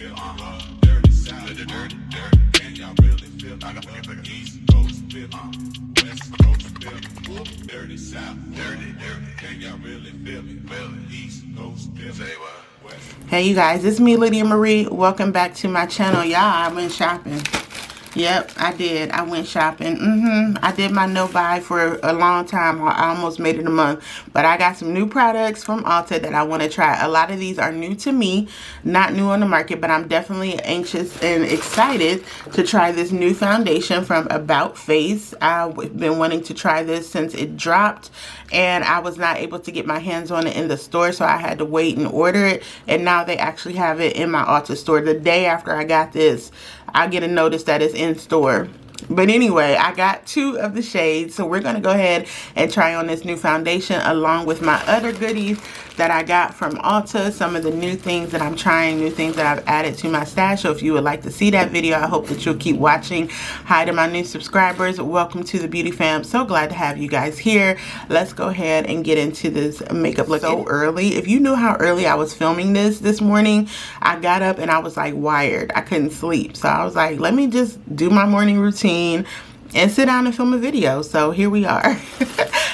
Hey you guys, it's me, Lydia Marie. Welcome back to my channel. Y'all, I went shopping. Yep, I did. I went shopping. I did my no buy for a long time. I almost made it a month. But I got some new products from Ulta that I want to try. A lot of these are new to me, not new on the market, but I'm definitely anxious and excited to try this new foundation from About Face. I've been wanting to try this since it dropped, and I was not able to get my hands on it in the store, so I had to wait and order it. And now they actually have it in my Ulta store. The day after I got this, I get a notice that it's in store. But anyway, I got 2 of the shades, so we're going to go ahead and try on this new foundation along with my other goodies that I got from Ulta, some of the new things that I'm trying, new things that I've added to my stash. So if you would like to see that video, I hope that you'll keep watching. Hi to my new subscribers. Welcome to the Beauty Fam. So glad to have you guys here. Let's go ahead and get into this makeup look. So early. If you knew how early I was filming this morning, I got up and I was like wired. I couldn't sleep. So I was like, let me just do my morning routine and sit down and film a video. So here we are.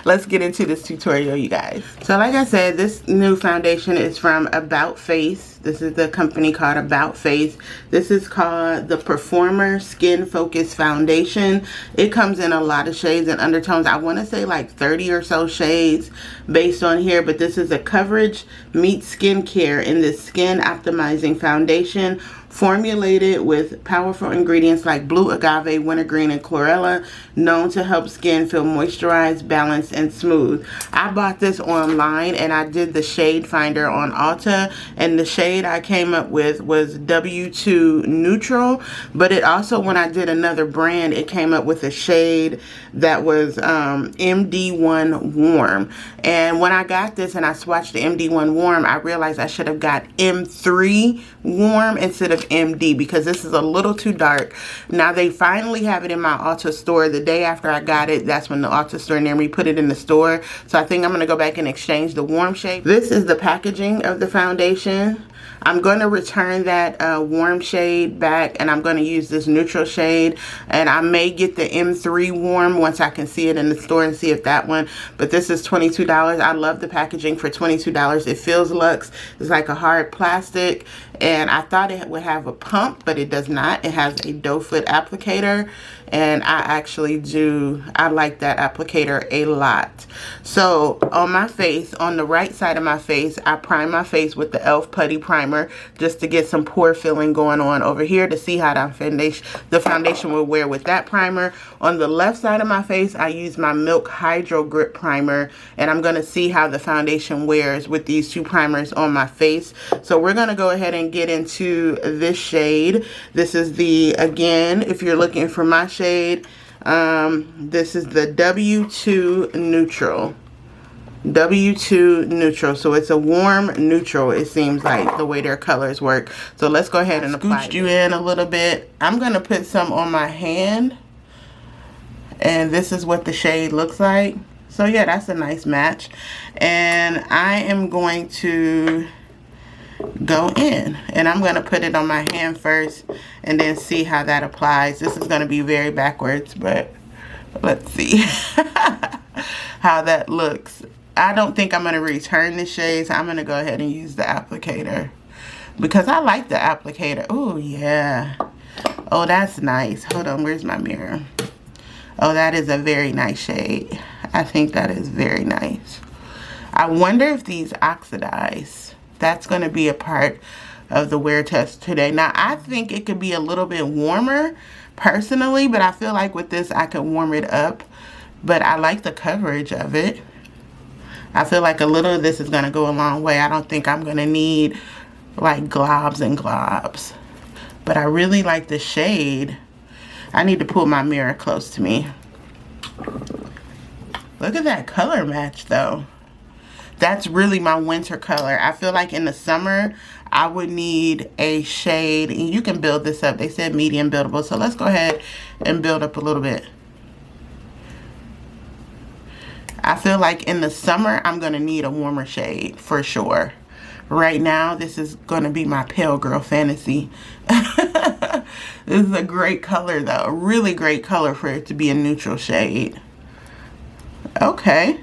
Let's get into this tutorial, you guys. So like I said, this new foundation is from About Face. This is the company called About Face. This is called the Performer Skin Focus Foundation. It comes in a lot of shades and undertones. I want to say like 30 or so shades based on here, but this is a coverage meets skincare in this skin optimizing foundation, formulated with powerful ingredients like blue agave, wintergreen, and chlorella, known to help skin feel moisturized, balanced, and smooth. I bought this online and I did the shade finder on Ulta, and the shade I came up with was W2 Neutral, but it also, when I did another brand, it came up with a shade that was MD1 Warm. And when I got this and I swatched the MD1 Warm, I realized I should have got M3 Warm instead of MD, because this is a little too dark. Now they finally have it in my Ulta store. The day after I got it, that's when the Ulta store near me put it in the store. So I think I'm going to go back and exchange the warm shade. This is the packaging of the foundation. I'm going to return that warm shade back, and I'm going to use this neutral shade, and I may get the M3 warm once I can see it in the store and see if that one, but this is $22. I love the packaging for $22. It feels luxe. It's like a hard plastic, and I thought it would have a pump, but it does not. It has a doe foot applicator, and I like that applicator a lot. So on my face, on the right side of my face, I prime my face with the e.l.f. Putty Primer just to get some pore filling going on over here to see how the foundation will wear with that primer. On the left side of my face, I use my Milk Hydro Grip Primer, and I'm going to see how the foundation wears with these 2 primers on my face. So we're going to go ahead and get into this shade. This is again, if you're looking for my shade, this is the W2 Neutral. W2 Neutral. So it's a warm neutral, it seems like, the way their colors work. So let's go ahead and apply. Scooched you in a little bit. I'm going to put some on my hand, and this is what the shade looks like. So yeah, that's a nice match. And I am going to go in, and I'm going to put it on my hand first and then see how that applies. This is going to be very backwards, but let's see how that looks. I don't think I'm going to return the shades. I'm going to go ahead and use the applicator because I like the applicator. Oh yeah. Oh, that's nice. Hold on, where's my mirror? Oh, that is a very nice shade. I think that is very nice. I wonder if these oxidize. That's going to be a part of the wear test today. Now, I think it could be a little bit warmer personally, but I feel like with this I could warm it up. But I like the coverage of it. I feel like a little of this is going to go a long way. I don't think I'm going to need like globs and globs. But I really like the shade. I need to pull my mirror close to me. Look at that color match though. That's really my winter color. I feel like in the summer, I would need a shade. And you can build this up. They said medium buildable. So let's go ahead and build up a little bit. I feel like in the summer, I'm going to need a warmer shade for sure. right now, this is going to be my pale girl fantasy. This is a great color though. A really great color for it to be a neutral shade. Okay.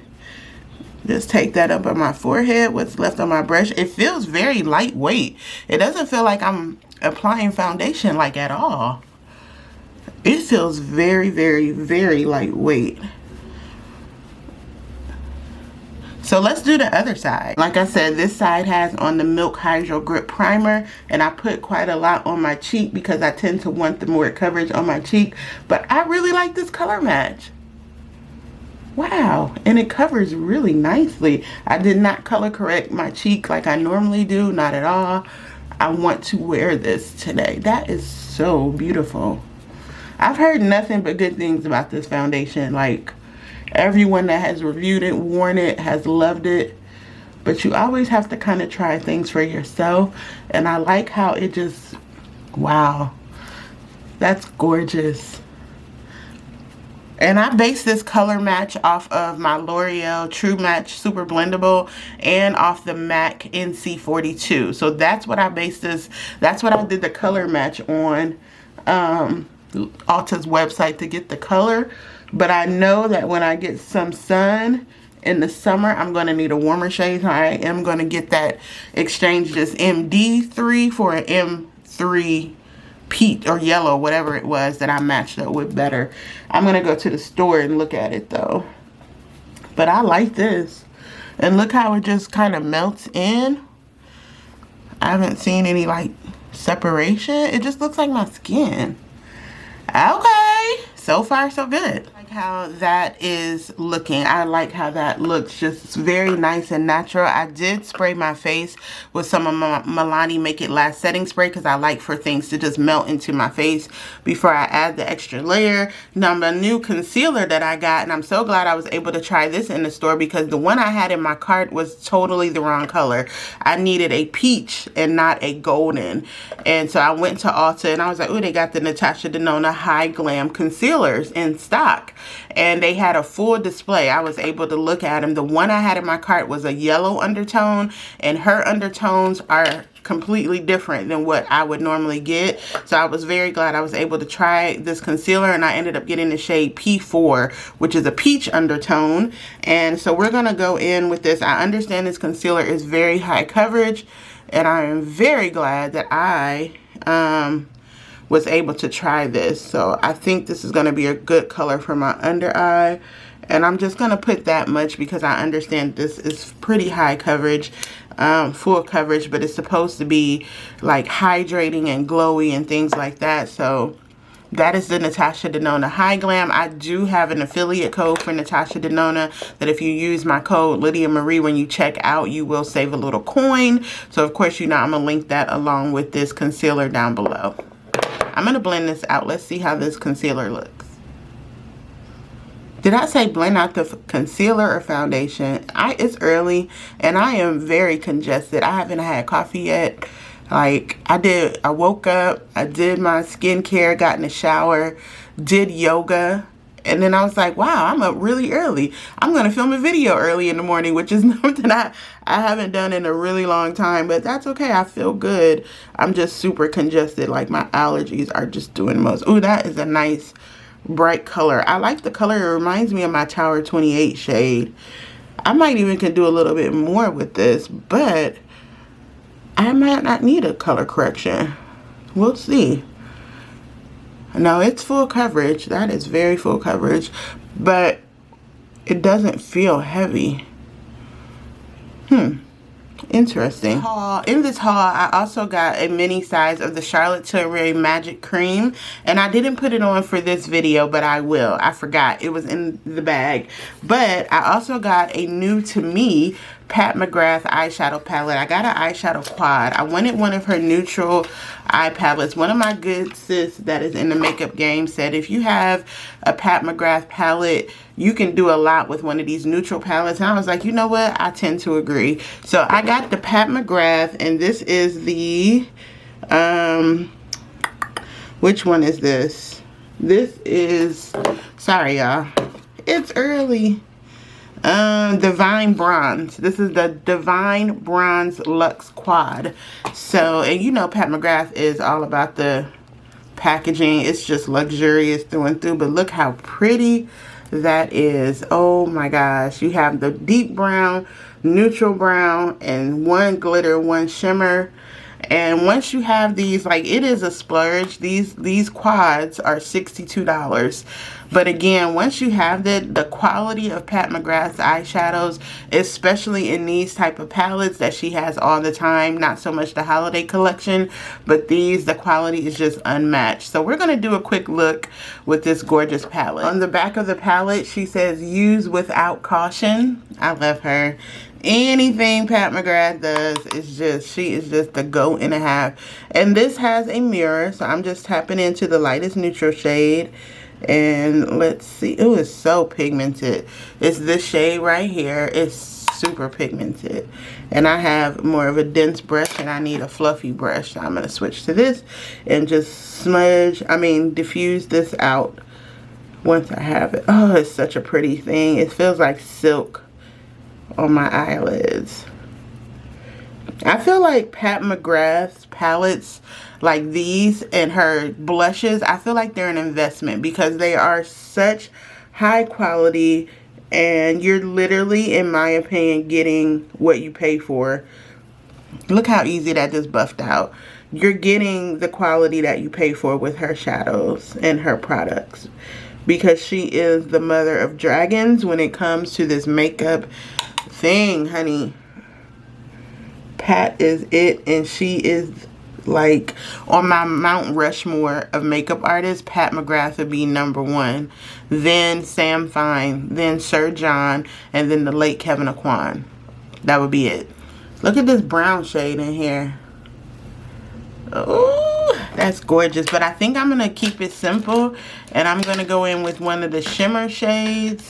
Just take that up on my forehead, what's left on my brush. It feels very lightweight. It doesn't feel like I'm applying foundation like at all. It feels very, very, very lightweight. So let's do the other side. Like I said, this side has on the Milk Hydro Grip Primer, and I put quite a lot on my cheek because I tend to want the more coverage on my cheek. But I really like this color match. Wow, and it covers really nicely. I did not color correct my cheek like I normally do, not at all. I want to wear this today. That is so beautiful. I've heard nothing but good things about this foundation. Like, everyone that has reviewed it, worn it, has loved it. But you always have to kind of try things for yourself. And I like how it just, wow, that's gorgeous. And I based this color match off of my L'Oreal True Match Super Blendable and off the MAC NC42. So that's what I based this, that's what I did the color match on Ulta's website to get the color. But I know that when I get some sun in the summer, I'm going to need a warmer shade. So I am going to get that, exchange this MD3 for an M3 peach or yellow, whatever it was that I matched up with better. I'm gonna go to the store and look at it though. But I like this, and look how it just kind of melts in. I haven't seen any like separation. It just looks like my skin. Okay, so far so good. I like how that is looking. I like how that looks, just very nice and natural. I did spray my face with some of my Milani Make It Last setting spray because I like for things to just melt into my face before I add the extra layer. Now my new concealer that I got, and I'm so glad I was able to try this in the store because the one I had in my cart was totally the wrong color. I needed a peach and not a golden. And so I went to Ulta and I was like, oh, they got the Natasha Denona High Glam concealers in stock, and they had a full display. I was able to look at them. The one I had in my cart was a yellow undertone, and her undertones are completely different than what I would normally get. So I was very glad I was able to try this concealer, and I ended up getting the shade P4, which is a peach undertone. And so we're gonna go in with this. I understand this concealer is very high coverage, and I am very glad that I was able to try this. So I think this is going to be a good color for my under eye, and I'm just going to put that much because I understand this is pretty high coverage, full coverage, but it's supposed to be like hydrating and glowy and things like that. So that is the Natasha Denona High Glam. I do have an affiliate code for Natasha Denona that if you use my code Lydia Marie when you check out, you will save a little coin. So of course, you know, I'm gonna link that along with this concealer down below. I'm going to blend this out. Let's see how this concealer looks. Did I say blend out the concealer or foundation? It's early and I am very congested. I haven't had coffee yet. Like I woke up, I did my skincare, got in the shower, did yoga. And then I was like, wow, I'm up really early. I'm going to film a video early in the morning, which is something I haven't done in a really long time. But that's okay. I feel good. I'm just super congested. Like my allergies are just doing the most. Ooh, that is a nice bright color. I like the color. It reminds me of my Tower 28 shade. I might even can do a little bit more with this, but I might not need a color correction. We'll see. No, it's full coverage. That is very full coverage, but it doesn't feel heavy. Interesting. In this haul, I also got a mini size of the Charlotte Tilbury Magic Cream, and I didn't put it on for this video, but I will. I forgot. It was in the bag. But I also got a new to me Pat McGrath eyeshadow palette. I got an eyeshadow quad. I wanted one of her neutral eye palettes. One of my good sis that is in the makeup game said if you have a Pat McGrath palette, you can do a lot with one of these neutral palettes. And I was like, you know what? I tend to agree. So I got the Pat McGrath, and this is the, which one is this? This is, sorry y'all, it's early. Divine Bronze. This is the Divine Bronze Luxe Quad. So, and you know Pat McGrath is all about the packaging. It's just luxurious through and through. But look how pretty that is. Oh my gosh. You have the deep brown, neutral brown, and one glitter, one shimmer. And once you have these, like, it is a splurge. These quads are $62. But again, once you have the quality of Pat McGrath's eyeshadows, especially in these type of palettes that she has all the time, not so much the holiday collection, but these, the quality is just unmatched. So we're going to do a quick look with this gorgeous palette. On the back of the palette, she says, use without caution. I love her. Anything Pat McGrath does is just, she is just a go and a half. And this has a mirror, so I'm just tapping into the lightest neutral shade. And let's see. Oh, it's so pigmented. It's this shade right here. It's super pigmented. And I have more of a dense brush, and I need a fluffy brush. So I'm going to switch to this and just smudge, diffuse this out once I have it. Oh, it's such a pretty thing. It feels like silk on my eyelids. I feel like Pat McGrath's palettes like these and her blushes, I feel like they're an investment because they are such high quality, and you're literally, in my opinion, getting what you pay for. Look how easy that just buffed out. You're getting the quality that you pay for with her shadows and her products, because she is the mother of dragons when it comes to this makeup thing, honey. Pat is it, and she is like on my Mount Rushmore of makeup artists. Pat McGrath would be #1, then Sam Fine, then Sir John, and then the late Kevin Aquan. That would be it. Look at this brown shade in here. Oh, that's gorgeous. But I think I'm gonna keep it simple, and I'm gonna go in with one of the shimmer shades.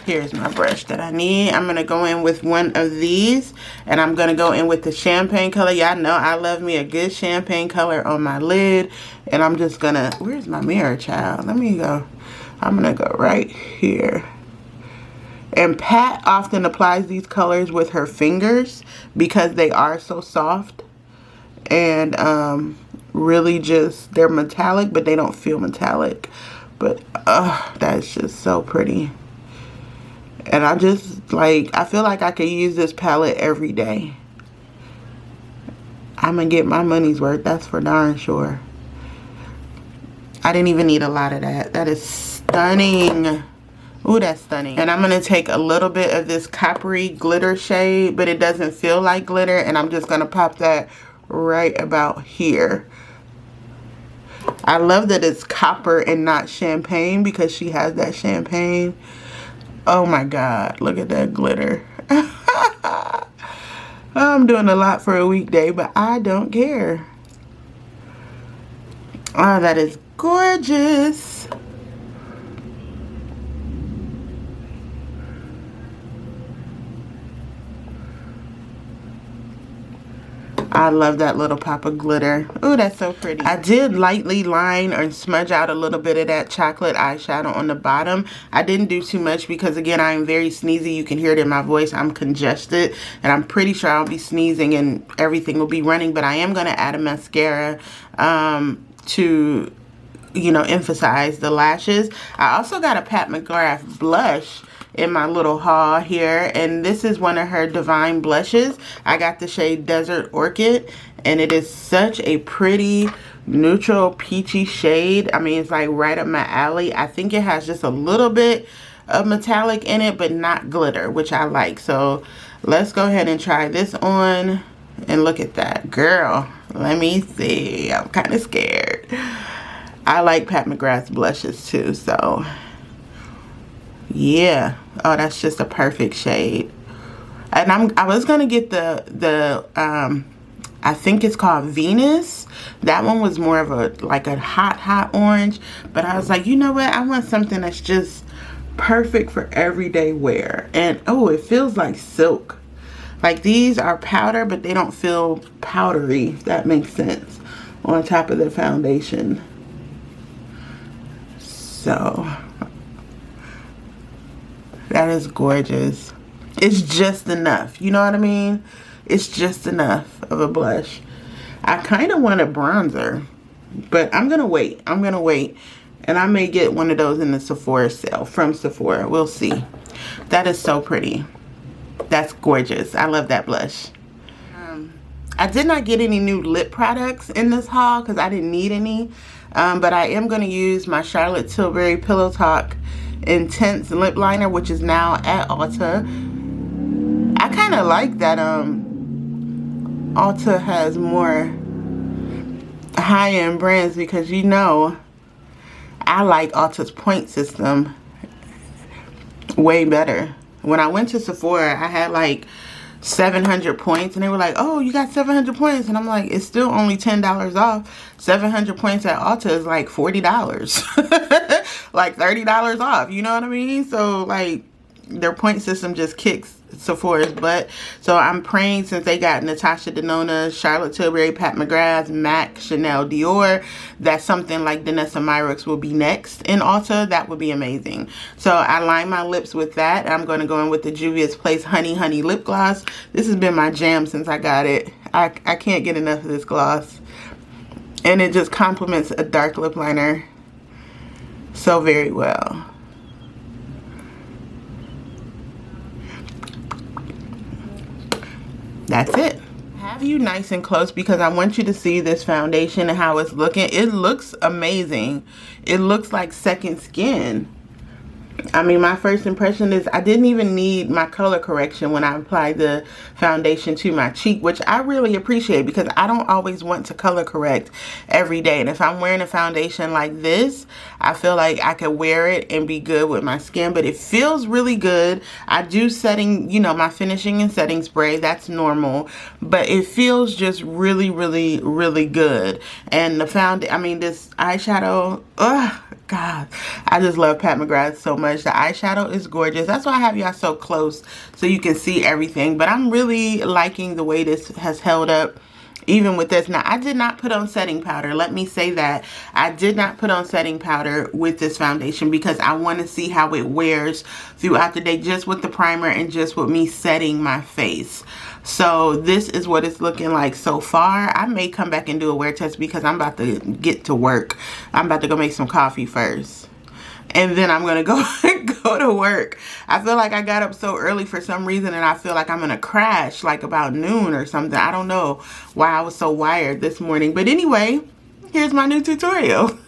Here's my brush that I need. I'm going to go in with one of these, and I'm going to go in with the champagne color. Y'all know I love me a good champagne color on my lid. And I'm just going to, where's my mirror, child? Let me go. I'm going to go right here. And Pat often applies these colors with her fingers because they are so soft. And really just, they're metallic, but they don't feel metallic. But that's just so pretty. And I just, like, I feel like I could use this palette every day. I'm going to get my money's worth. That's for darn sure. I didn't even need a lot of that. That is stunning. Ooh, that's stunning. And I'm going to take a little bit of this coppery glitter shade, but it doesn't feel like glitter. And I'm just going to pop that right about here. I love that it's copper and not champagne, because she has that champagne. Oh my God, look at that glitter. I'm doing a lot for a weekday, but I don't care. Oh, that is gorgeous. I love that little pop of glitter. Ooh, that's so pretty. I did lightly line or smudge out a little bit of that chocolate eyeshadow on the bottom. I didn't do too much because, again, I am very sneezy. You can hear it in my voice. I'm congested, and I'm pretty sure I'll be sneezing and everything will be running. But I am going to add a mascara to, you know, emphasize the lashes. I also got a Pat McGrath blush in my little haul here, and this is one of her Divine blushes. I got the shade Desert Orchid, and it is such a pretty neutral peachy shade. I mean, it's like right up my alley. I think it has just a little bit of metallic in it, but not glitter, which I like. So let's go ahead and try this on, and look at that, girl. Let me see. I'm kind of scared. I like Pat McGrath's blushes too, so yeah. Oh, that's just a perfect shade. And I was gonna get the I think it's called Venus. That one was more of a like a hot orange, but I was like, you know what, I want something that's just perfect for everyday wear. And oh, it feels like silk. Like, these are powder, but they don't feel powdery, if that makes sense, on top of the foundation. So That is gorgeous. It's just enough. You know what I mean? It's just enough of a blush. I kind of want a bronzer, but I'm going to wait. I'm going to wait. And I may get one of those in the Sephora sale from Sephora. We'll see. That is so pretty. That's gorgeous. I love that blush. I did not get any new lip products in this haul because I didn't need any. But I am going to use my Charlotte Tilbury Pillow Talk Intense Lip Liner, which is now at Ulta. I kind of like that Ulta has more high-end brands because, you know, I like Ulta's point system way better. When I went to Sephora, I had like 700 points and they were like, oh, you got 700 points, and I'm like, it's still only $10 off. 700 points at Ulta is like $40 like $30 off, you know what I mean? So like their point system just kicks Sephora's butt. So I'm praying, since they got Natasha Denona, Charlotte Tilbury, Pat McGrath, MAC, Chanel, Dior, that something like Danessa Myricks will be next in Ulta. That would be amazing. So I line my lips with that. I'm going to go in with the Juvia's Place Honey Lip Gloss. This has been my jam since I got it. I can't get enough of this gloss. And it just complements a dark lip liner so very well. That's it. Have you nice and close because I want you to see this foundation and how it's looking. It looks amazing. It looks like second skin. I mean, my first impression is I didn't even need my color correction when I applied the foundation to my cheek, which I really appreciate because I don't always want to color correct every day. And if I'm wearing a foundation like this, I feel like I could wear it and be good with my skin, but it feels really good. I do setting, you know, my finishing and setting spray. That's normal, but it feels just really, really, really good. And the I mean, this eyeshadow, oh God, I just love Pat McGrath so much. The eyeshadow is gorgeous. That's why I have y'all so close so you can see everything. But I'm really liking the way this has held up even with this. Now, I did not put on setting powder. Let me say that. I did not put on setting powder with this foundation because I want to see how it wears throughout the day, just with the primer and just with me setting my face. So this is what it's looking like so far. I may come back and do a wear test because I'm about to get to work. I'm about to go make some coffee first, and then I'm gonna go to work. I feel like I got up so early for some reason, and I feel like I'm gonna crash like about noon or something. I don't know why I was so wired this morning, but anyway, here's my new tutorial.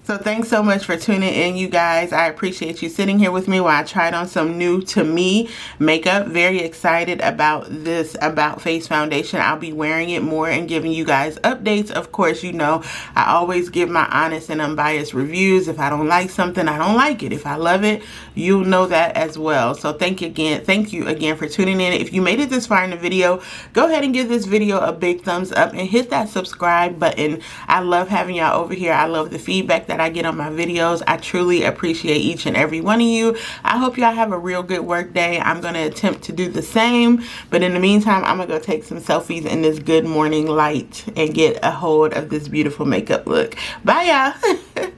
So thanks so much for tuning in, you guys. I appreciate you sitting here with me while I tried on some new to me makeup. Very excited about this About Face foundation. I'll be wearing it more and giving you guys updates. Of course, you know, I always give my honest and unbiased reviews. If I don't like something, I don't like it. If I love it, you'll know that as well. So thank you again for tuning in. If you made it this far in the video, go ahead and give this video a big thumbs up and hit that subscribe button. I love having y'all over here. I love the feedback that I get on my videos. I truly appreciate each and every one of you. I hope y'all have a real good work day. I'm going to attempt to do the same, but in the meantime, I'm going to go take some selfies in this good morning light and get a hold of this beautiful makeup look. Bye, y'all.